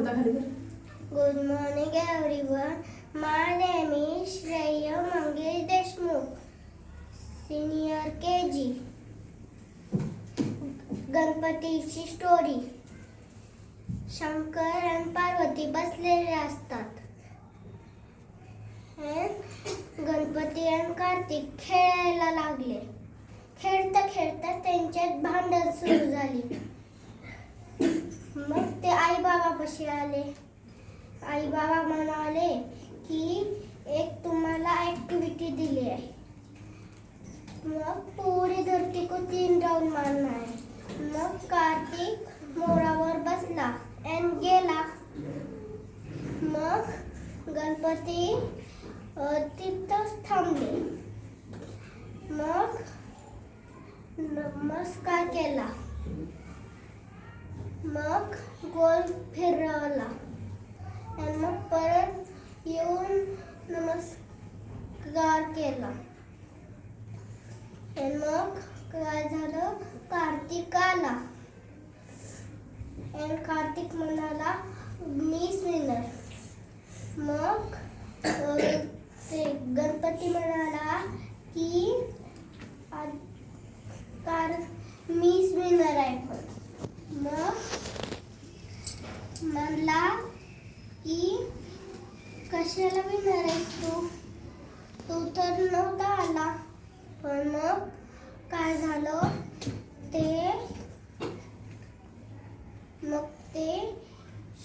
खाली कर. Good morning everyone. My name is Shreya Mangesh Deshmukh, senior KG. गणपतीची story. Shankar आणि पार्वती बसलेले असतात. गणपती आणि कार्तिक खेळायला लागले. खेळता खेळता त्यांच्यात भांडण सुरू झाली. मग ते आई बाबापाशी आले. आई बाबा म्हणाले की एक तुम्हाला ऍक्टिव्हिटी दिली आहे. मग पूरी धरती को 3 राउंड मारना है. मग कार्तिक मोरावर बसला आणि गेला. मग गणपती तिथंच थांबले. मग नमस्कार केला. मग गोल फिरवला आणि मग परत येऊन नमस्कार केला. आणि मग काय झालं, कार्तिक आला आणि कार्तिक म्हणाला मीच विनर. मग ते गणपती म्हणाला की मीच विनर आहे. पण मग म्हणला की कशाला विनर आहेस तू तर नव्हता आला. पण मग काय झालं ते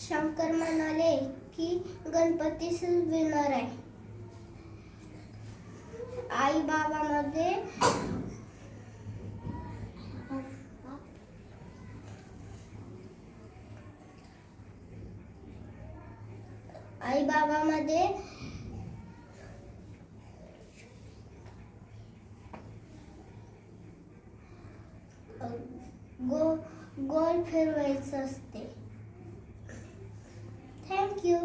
शंकर म्हणाले की गणपतीच विनर आहे. आई बाबामध्ये गोल फिरवायचं असते. थँक्यू.